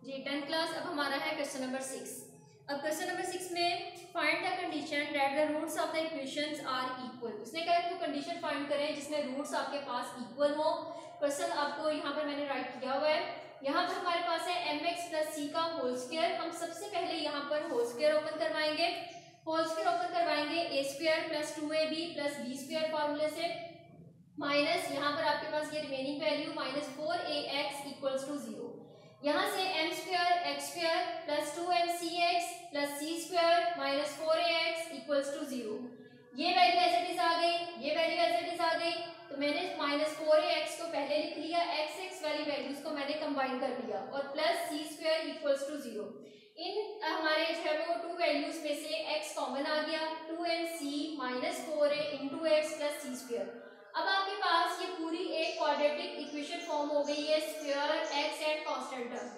जी 10th class. अब हमारा है क्वेश्चन नंबर 6। अब क्वेश्चन नंबर 6 में find the condition that the roots of the equations are equal. उसने कहा कि वो कंडीशन फाइंड करें जिसमें रूट्स आपके पास इक्वल हो। क्वेश्चन आपको यहाँ पर मैंने राइट किया हुआ है। यहाँ पर हमारे पास है mx प्लस सी का होल स्क्वायर। हम सबसे पहले यहाँ पर होल स्क्वायर ओपन करवाएंगे। होल स्क्वायर ओपन करवाएंगे A square plus 2ab plus B square फॉर्मूले से माइनस यहाँ पर आपके पास ये remaining value minus 4ax equals to 0। यहाँ से M square X square plus 2mcx plus C square minus 4ax equals to 0। ये वैल्यू एज इट इज आ गई, ये वैल्यू एज इट इज आ गई। तो मैंने माइनस 4ax को पहले लिख लिया, x वाली वैल्यूज को मैंने कंबाइन कर लिया और plus C square equals to 0। इन हमारे जो है वो टू वैल्यूज में से x कॉमन आ गया, 2mc minus 4a into X plus C square. अब आपके पास ये पूरी एक क्वाड्रेटिक इक्वेशन फॉर्म हो गई है, square x and constant term.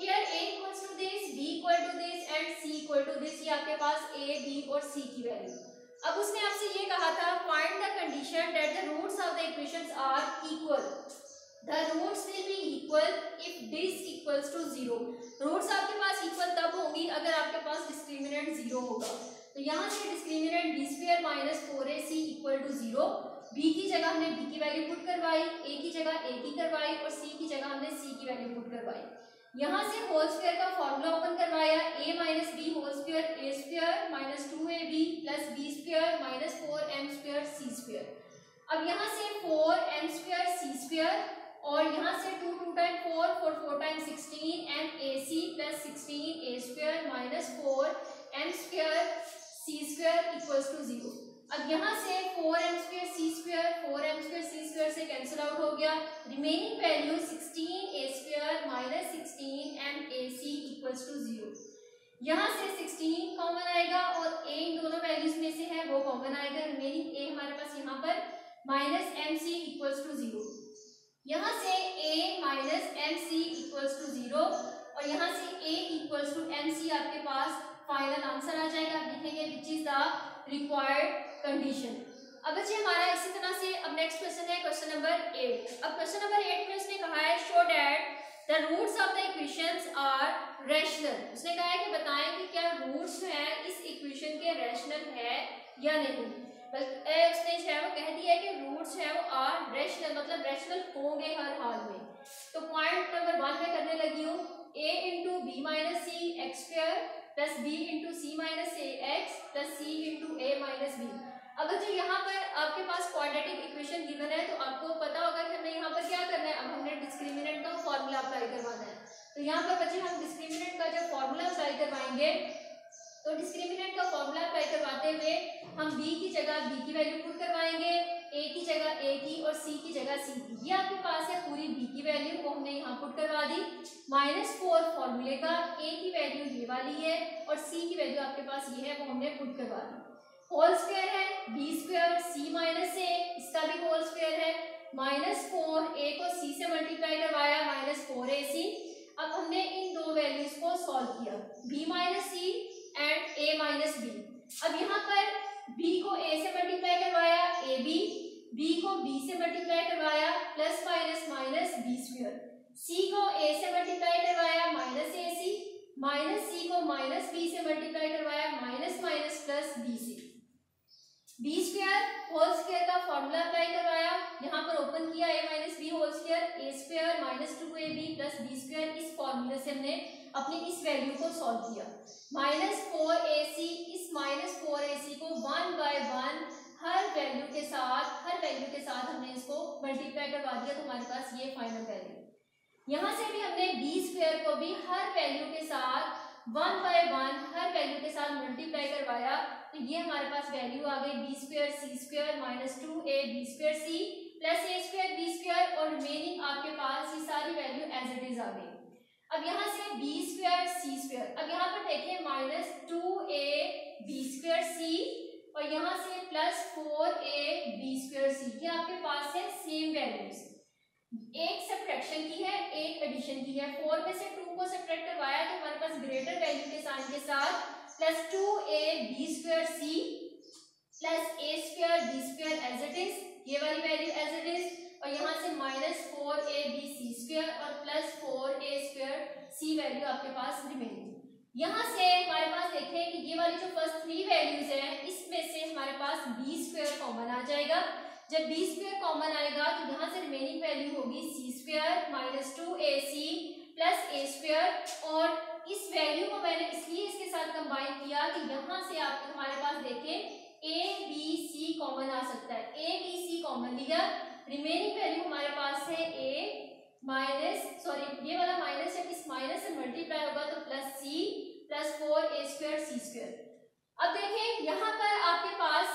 Here a equals to this, b equal to this and c equal to this. ये आपके पास a, b और c की वैल्यू। अब उसने आपसे ये कहा था find the condition that the roots of the equations are equal. The roots will be equal if this equals to 0। Roots आपके पास इक्वल तब होंगी अगर आपके पास डिस्क्रिमिनेंट 0 होगा। तो यहाँ से discriminant b square minus 4ac equal to 0। b की जगह हमने b की वैल्यू पुट करवाई, a की जगह a की करवाई और c की जगह हमने c की वैल्यू पुट करवाई। यहाँ से होल स्क्वायर का फॉर्मूला ओपन करवाया, a minus B whole square a square minus 2ab plus b square minus 4m square c square. अब यहाँ से 4m स्क्वायर c स्क्वायर और यहाँ से 2 time 4 4 time 16 m ac plus 16 a square minus 4m square c square equals to 0। अब यहाँ से 4m square c square 4m square c square से कैंसिल आउट हो गया। Remaining value 16a square minus 16m ac equals to 0। यहाँ से 16 common आएगा और a इन दोनों वैल्यूज में से है वो कॉमन आएगा। रिमेनिंग a हमारे पास यहाँ पर माइनस mc इक्वल्स टू 0। यहाँ से a minus mc equals to 0 और यहाँ से a इक्वल्स टू mc आपके पास फाइनल आंसर आ जाएगा। आप लिखेंगे which is the required condition. अब बच्चे हमारा इसी तरह से अब नेक्स्ट क्वेश्चन है क्वेश्चन नंबर 8। अब क्वेश्चन नंबर 8 में उसने कहा है show that the roots of the equations are rational. उसने कहा है कि बताएं कि क्या रूट्स जो है इस इक्वेशन के रैशनल है या नहीं। उसने जो है वो कह दिया है कि रूट्स है वो आर रैशनल, मतलब रैशनल होंगे हर हाल में। तो पॉइंट नंबर 1 में करने लगी हूँ, a into B minus C X square plus b into C minus A X plus c into A minus B. अब बच्चे यहाँ पर आपके पास क्वाड्रेटिक इक्वेशन गिवन है तो आपको पता होगा कि हमें यहाँ पर क्या करना है। अब हमने डिस्क्रिमिनेंट का फॉर्मूला अप्लाई करवाना है। तो यहाँ पर बच्चे हम डिस्क्रिमिनेंट का जब फॉर्मूला अप्लाई करवाएंगे तो डिस्क्रिमिनेंट का फॉर्मूला अप्लाई करवाते हुए हम b की जगह b की वैल्यू पुट करवाएंगे, a की जगह a की और c की जगह c की। ये आपके पास है पूरी b की वैल्यू वो हमने यहाँ पुट करवा दी। -4 फॉर्मूले का a की वैल्यू ये वाली है और c की वैल्यू आपके पास ये है वो हमने पुट करवा दी। होल स्क्वायर है b square c minus a, इसका भी होल स्क्वायर है -4 a को c से मल्टीप्लाई करवाया -4ac। अब हमने इन दो वैल्यूज को सॉल्व किया, b minus c and a minus b। अब यहाँ पर b को a से मल्टीप्लाई करवाया ab, b को b से मल्टीप्लाई करवाया plus minus minus b square, c को a से मल्टीप्लाई करवाया माइनस ac, माइनस c को माइनस b से मल्टीप्लाई करवाया minus minus plus bc। b square whole square का फॉर्मूला अप्लाई करवाया, यहाँ पर ओपन किया a minus B whole square a square minus 2ab plus b square. इस फॉर्मूले से हमने अपनी इस वैल्यू को सॉल्व किया। -4ac, इस -4ac को 1 बाय 1 हर वैल्यू के साथ हमने इसको मल्टीप्लाई करवा दिया तो हमारे पास ये फाइनल वैल्यू। यहाँ से भी हमने b स्क्वायर को भी हर वैल्यू के साथ 1 बाय 1 हर वैल्यू के साथ मल्टीप्लाई करवाया तो ये हमारे पास वैल्यू आ गई b square c square minus 2ab square c plus a square b square और रिमेनिंग आपके पास ये सारी वैल्यू एज इट इज आ गई। अब यहाँ से b स्क्वायर c स्क्वायर, अब यहाँ पर देखें -2ab स्क्वायर c और यहाँ से प्लस 4ab स्क्वायर c। ये आपके पास है सेम वैल्यूज, एक सब्ट्रैक्शन की है एक एडिशन की है। 4 में से 2 को सब्ट्रैक्ट करवाया तो हमारे पास ग्रेटर वैल्यू के साइन के साथ plus 2ab square c plus a square b square as it is, ये वाली वैल्यू एज इट इज और यहाँ से -4ab c स्क्वायर और plus 4a square c value आपके पास रिमेनिंग। यहाँ से हमारे पास देखें कि ये वाली जो फर्स्ट 3 वैल्यूज हैं इसमें से हमारे पास बी स्क्वायर कॉमन आ जाएगा। जब बी स्क्वायर कॉमन आएगा तो यहाँ से रिमेनिंग वैल्यू होगी सी स्क्वायर माइनस 2ac प्लस ए स्क्वायर। और इस वैल्यू को मैंने इसलिए इसके साथ कंबाइन किया कि यहाँ से आप हमारे पास देखें ए बी सी कॉमन आ सकता है, ए बी सी कॉमन लिया, रिमेनिंग वैल्यू हमारे पास है ए माइनस सॉरी ये वाला माइनस जब इस माइनस से मल्टीप्लाई होगा तो plus C plus 4a square C square. अब देखें यहाँ पर आपके पास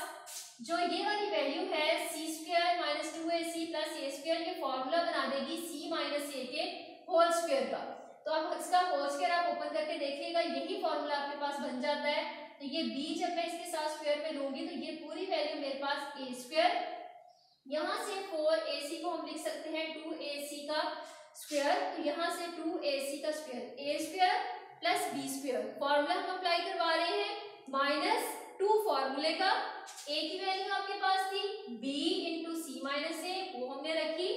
जो ये वाली वैल्यू है सी स्क्वायर माइनस 2ac प्लस ए स्क्वायर, ये फॉर्मूला बना देगी सी माइनस ए के होल स्क्वायर का। तो अब इसका होल स्क्वायर आप ओपन करके देखिएगा, यही फॉर्मूला आपके पास बन जाता है। तो ये b जब मैं इसके साथ स्क्वायर में लूंगी तो ये पूरी वैल्यू मेरे पास a स्क्वायर, यहाँ से 4ac को हम लिख सकते हैं 2ac का स्क्वायर, तो यहाँ से 2ac का square a square plus b square. Formula हम अप्लाई करवा रहे हैं माइनस 2 फॉर्मूले का, a की वैल्यू आपके पास थी b इंटू सी माइनस ए वो हमने रखी,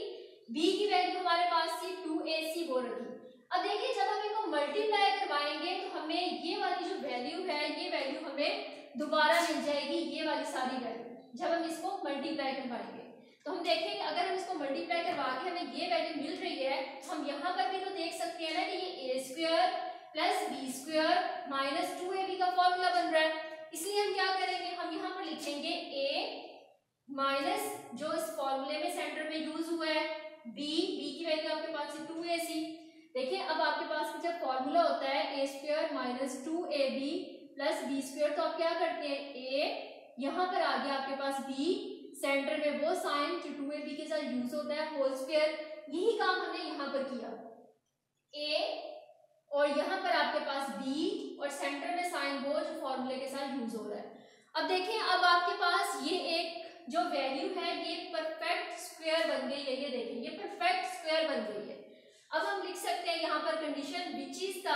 b की वैल्यू हमारे पास थी 2ac वो रखी। अब देखिए जब हम इनको मल्टीप्लाई करवाएंगे तो हमें ये वाली जो वैल्यू है ये वैल्यू हमें दोबारा मिल जाएगी, ये वाली सारी वैल्यू जब हम इसको मल्टीप्लाई करवाएंगे। तो हम देखेंगे अगर हम इसको मल्टीप्लाई करवा के हमें ये वैल्यू मिल रही है तो हम यहाँ पर भी तो देख सकते हैं ना कि ये a square plus B square minus 2ab का फॉर्मूला बन रहा है। इसलिए हम क्या करेंगे, हम यहाँ पर लिखेंगे a माइनस जो इस फॉर्मूले में सेंटर में यूज हुआ है b की वैल्यू आपके पास है 2ac। देखिए अब आपके पास जब फॉर्मूला होता है a square minus 2ab plus B square, तो आप क्या करते हैं a यहाँ पर आ गया आपके पास b, सेंटर में वो साइन जो 2ab के साथ यूज होता है होल स्क्वायर, यही काम हमने यहाँ पर किया a और यहाँ पर आपके पास b और सेंटर में साइन वो जो फॉर्मूले के साथ यूज हो रहा है। अब देखें अब आपके पास ये एक जो वैल्यू है ये परफेक्ट स्क्वायर बन गई है, ये देखें ये परफेक्ट स्क्वायर बन गई है। अब हम लिख सकते हैं यहाँ पर condition which is the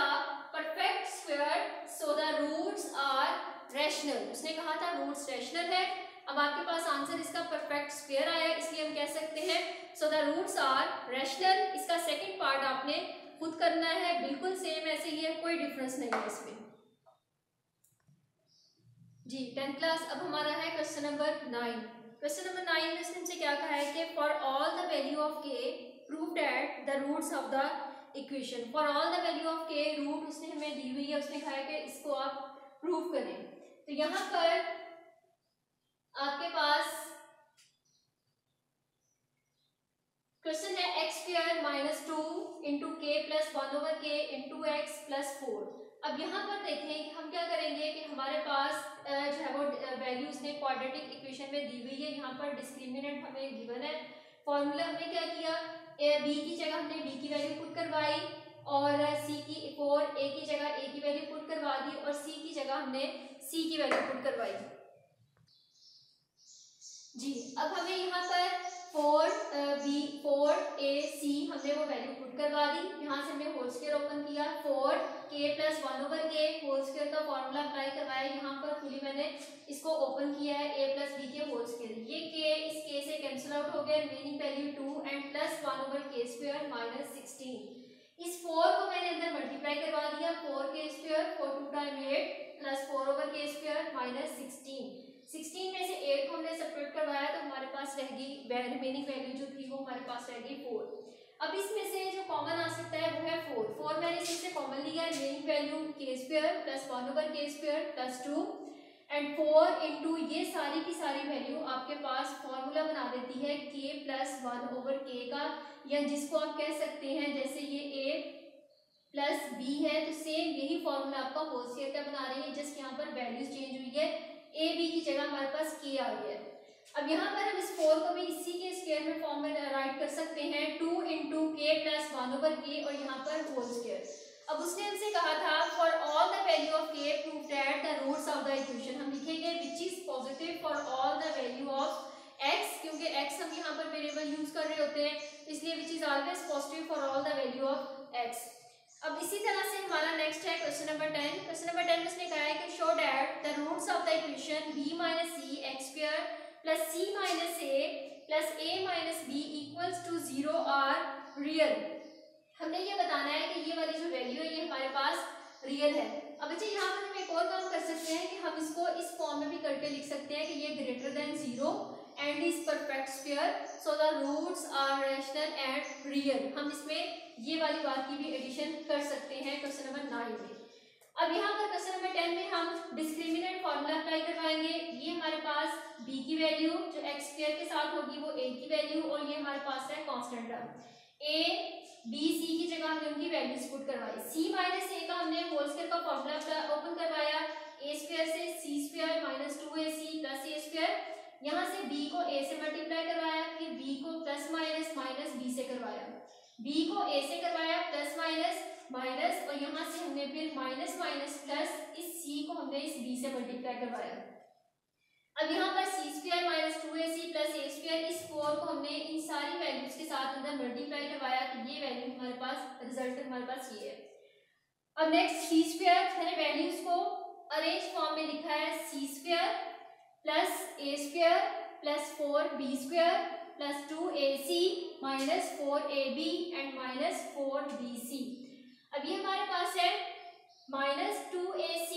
perfect square so the roots are rational. उसने कहा था रूट्स रैशनल है, अब आपके पास आंसर इसका परफेक्ट स्क्वायर आया, इसलिए हम कह सकते हैं so the roots are rational. इसका सेकंड पार्ट आपने खुद करना है, बिल्कुल सेम ऐसे ही है, कोई डिफरेंस नहीं है इसमें जी। 10th क्लास अब हमारा है क्वेश्चन नंबर 9। क्वेश्चन नंबर 9 में उसने हमसे क्या कहा है कि for all the value of k prove that the roots of the equation. For all the value of k root उसने हमें दी हुई है, उसने कहा है कि इसको आप प्रूव करें। तो यहाँ पर आपके पास क्वेश्चन है एक्स स्क्वायर माइनस 2 इंटू के प्लस 1 ओवर के इंटू एक्स प्लस 4। अब यहाँ पर देखें कि हम क्या करेंगे कि हमारे पास जो है वो वैल्यूज ने क्वाड्रेटिक इक्वेशन में दी हुई है, यहाँ पर डिस्क्रिमिनेंट हमें गिवन है। फॉर्मूला हमने क्या किया, बी की जगह हमने बी की वैल्यू पुट करवाई और सी की ए की जगह ए की वैल्यू पुट करवा दी और सी की जगह हमने सी की वैल्यू पुट करवाई जी। अब हमें यहाँ पर 4ac हमने वो वैल्यू पुट करवा दी, यहाँ से हमने होल स्क्वायर ओपन किया, 4k प्लस 1 ओवर के होल स्क्वायर का फॉर्मूला अप्लाई करवाया, यहाँ पर खुली मैंने इसको ओपन किया है a प्लस b के होल स्क्वायर, ये k इस k से कैंसिल आउट हो गया, remaining value 2 and plus 1 over k square minus 16। इस 4 को मैंने अंदर मल्टीप्लाई करवा दिया, 4k square 4 2 time 8 plus 4 over k square minus 16 में से 8 को हमने सेपरेट करवाया तो हमारे पास रह गई रिमेनिंग वैल्यू जो थी वो हमारे पास रह गई 4। अब इसमें से जो कॉमन आ सकता है वो है 4 मैंने इससे कॉमन लिया, remaining value k square plus 1 over k square plus 2 and 4 into ये सारी की सारी वैल्यू आपके पास फॉर्मूला बना देती है k प्लस 1 ओवर k का, या जिसको आप कह सकते हैं जैसे ये a प्लस b है तो सेम यही फॉर्मूला आपका होल स्क्वायर का बना रही है, जस्ट यहाँ पर वैल्यूज चेंज हुई है, a b की जगह हमारे पास k आ गया है। अब यहाँ पर हम इस 4 को भी इसी के स्क्वायर में फॉर्म में राइट कर सकते हैं, 2 इंटू के प्लस 1 ओवर के और यहाँ पर होल स्क्वायर। अब उसने हमसे कहा था for all the value of k prove that the roots of the equation. हम लिखेंगे which is positive for all the value of x, क्योंकि x हम यहाँ पर वेरिएबल यूज कर रहे होते हैं इसलिए which is always positive for all the value of x। अब इसी तरह से हमारा नेक्स्ट है क्वेश्चन नंबर 10। क्वेश्चन नंबर 10 में उसने कहा है कि show that the roots of the equation b minus C X square plus C minus A plus A minus B equals to 0 are real. हमने ये बताना है कि ये वाली जो वैल्यू है ये हमारे रियल है। अब बच्चे यहाँ पर हम एक और काम कर सकते हैं कि हम इसको इस फॉर्म में भी करके लिख सकते हैं कि ये greater than 0 and is perfect square so the roots are rational and real. हम इसमें ये वाली बात की भी एडिशन कर सकते हैं क्वेश्चन नंबर 9 में। अब यहाँ पर क्वेश्चन नंबर 10 में हम डिस्क्रिमिनेंट फॉर्मूला अप्लाई करवाएंगे। ये हमारे पास b की वैल्यू जो x स्क्वायर के साथ होगी वो a की वैल्यू, और ये हमारे पास है constant term a b c की जगह हमने उनकी वैल्यूज पुट करवाई। c माइनस a का हमने होल स्क्वायर का फॉर्मूला ओपन करवाया, a स्क्वायर से c square minus 2ac plus a square. यहाँ से b को a से मल्टीप्लाई करवाया, फिर b को प्लस माइनस माइनस b से करवाया, b को a से करवाया प्लस माइनस माइनस, और यहाँ से हमने फिर माइनस माइनस प्लस इस c को हमने इस b से मल्टीप्लाई करवाया। अब यहाँ पर c square minus 2ac plus a square, इस 4 को हमने इन सारी वैल्यूज के साथ अंदर मल्टीप्लाई करवाया, तो ये वैल्यू हमारे पास रिजल्ट हमारे पास ये है। अब नेक्स्ट c स्क्वायर, मैंने वैल्यूज को अरेंज फॉर्म में लिखा है c square plus a square plus 4b square plus 2ac minus 4ab and minus 4bc। अब ये हमारे पास है minus 2ac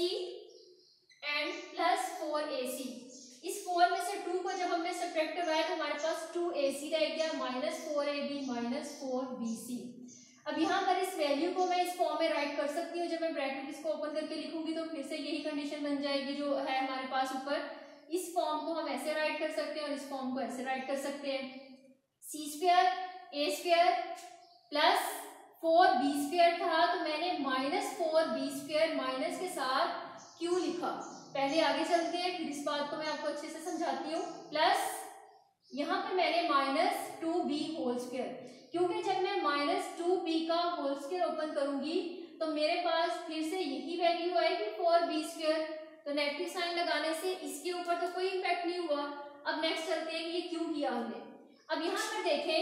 and plus 4ac। इस 4 में से 2 को जब हमने सब्ट्रैक्ट करवाया तो हमारे पास 2ac रह गया माइनस 4ab माइनस 4bc। अब यहाँ पर इस वैल्यू को मैं इस फॉर्म में राइट कर सकती हूँ। जब मैं ब्रैकेट इसको ओपन करके लिखूंगी तो फिर से यही कंडीशन बन जाएगी जो है हमारे पास ऊपर। इस फॉर्म को हम ऐसे राइट कर सकते हैं और इस फॉर्म को ऐसे राइट कर सकते हैं। c square a square plus 4b square था तो मैंने माइनस 4b स्क्वायर माइनस के साथ क्यों लिखा, पहले आगे चलते हैं फिर इस बात को मैं आपको अच्छे से समझाती हूँ। प्लस यहाँ पे मैंने माइनस 2b होल स्क्वायर, क्योंकि जब मैं माइनस 2b का होल स्क्वायर ओपन करूंगी तो मेरे पास फिर से यही वैल्यू आएगी 4b स्क्वायर, तो नेगेटिव साइन लगाने से इसके ऊपर तो कोई इम्पैक्ट नहीं हुआ। अब नेक्स्ट चलते हैं कि ये क्यों किया हमने। अब यहाँ पर देखें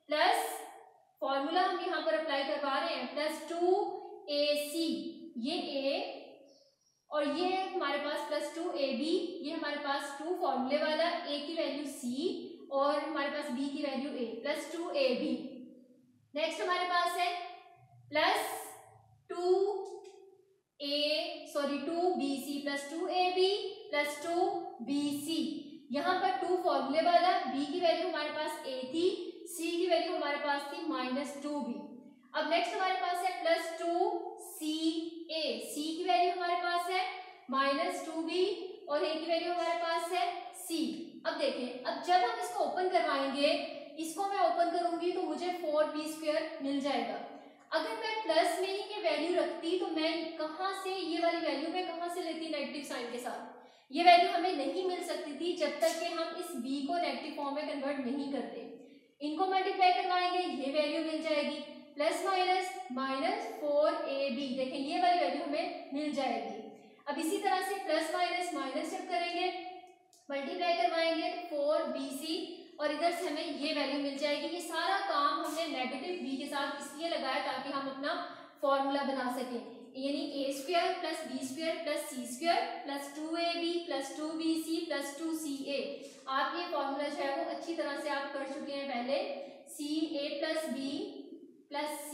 प्लस फॉर्मूला हम यहाँ पर अप्लाई करवा रहे हैं प्लस 2ac, ये a और ये हमारे पास प्लस 2ab, ये हमारे पास 2 फॉर्मूले वाला, a की वैल्यू c और हमारे पास b की value a plus 2ab। Next हमारे पास है plus 2bc plus 2ab plus 2bc। यहाँ पर 2 फॉर्मूले वाला, b की वैल्यू हमारे पास a थी, c की वैल्यू हमारे पास थी माइनस 2b। अब नेक्स्ट हमारे पास है प्लस 2ca, c की वैल्यू हमारे पास है माइनस 2b और a की वैल्यू हमारे पास है c। अब देखें, अब जब हम इसको ओपन करवाएंगे, इसको मैं ओपन करूंगी तो मुझे 4b स्क्वायर मिल जाएगा। अगर मैं प्लस में ही ये वैल्यू रखती तो मैं कहाँ से ये वाली वैल्यू मैं कहाँ से लेती नेगेटिव साइन के साथ, ये वैल्यू हमें नहीं मिल सकती थी जब तक कि हम इस b को नेगेटिव फॉर्म में कन्वर्ट नहीं करते। इनको मल्टीप्लाई करवाएंगे, ये वैल्यू मिल जाएगी प्लस माइनस माइनस 4ab, देखें ये वाली वैल्यू हमें मिल जाएगी। अब इसी तरह से प्लस माइनस माइनस जब करेंगे मल्टीप्लाई करवाएंगे तो 4bc और इधर से हमें ये वैल्यू मिल जाएगी। ये सारा काम हमने नेगेटिव b के साथ इसलिए लगाया ताकि हम अपना फॉर्मूला बना सकें, यानी a square plus b square plus c square plus 2ab plus 2bc plus 2ca। आप ये फॉर्मूला जो है वो अच्छी तरह से आप कर चुके हैं पहले। ca plus b plus c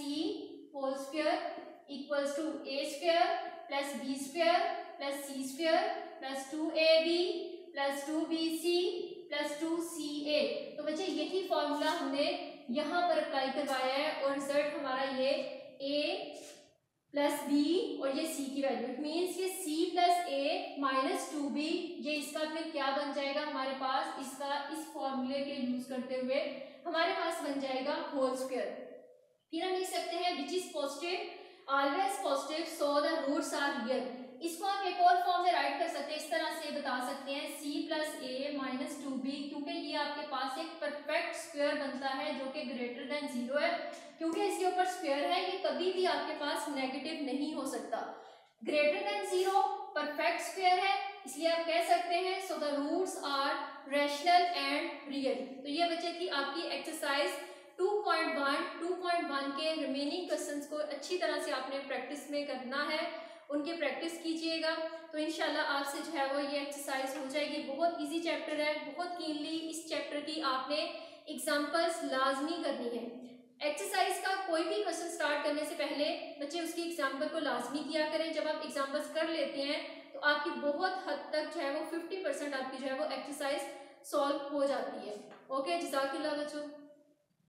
whole square equals to a square plus b square plus c square plus 2ab plus 2bc plus 2ca। तो बच्चे यही फॉर्मूला हमने यहाँ पर अप्लाई करवाया है और रिजल्ट हमारा ये a प्लस b और ये c की वैल्यू, इट मीन्स ये c plus a minus 2b, ये इसका फिर क्या बन जाएगा हमारे पास, इसका इस फॉर्मूले के यूज करते हुए हमारे पास बन जाएगा होल स्क्वायर। फिर हम लिख सकते हैं which is positive always positive so the roots are real. इसको आप एक और फॉर्म में राइट कर सकते हैं, इस तरह से बता सकते हैं c plus a minus 2b, क्योंकि ये आपके पास एक परफेक्ट स्क्वायर बनता है जो कि ग्रेटर देन 0 है, क्योंकि इसके ऊपर स्क्वायर है, ये कभी भी आपके पास नेगेटिव नहीं हो सकता। ग्रेटर देन 0 परफेक्ट स्क्वायर है, इसलिए आप कह सकते हैं so the roots are rational and real. तो ये बच्चे थी आपकी एक्सरसाइज 2.1 के रिमेनिंग क्वेश्चंस को अच्छी तरह से आपने प्रैक्टिस में करना है, उनकी प्रैक्टिस कीजिएगा तो इंशाल्लाह आपसे जो है वो ये एक्सरसाइज हो जाएगी। बहुत इजी चैप्टर है, बहुत कीनली इस चैप्टर की आपने एग्जांपल्स लाजमी करनी है। एक्सरसाइज का कोई भी क्वेश्चन स्टार्ट करने से पहले बच्चे उसकी एग्जाम्पल को लाजमी किया करें। जब आप एग्जाम्पल्स कर लेते हैं तो आपकी बहुत हद तक जो है वो 50% आपकी जो है वो एक्सरसाइज सॉल्व हो जाती है। ओके, जज़ाकल्लाह बच्चों।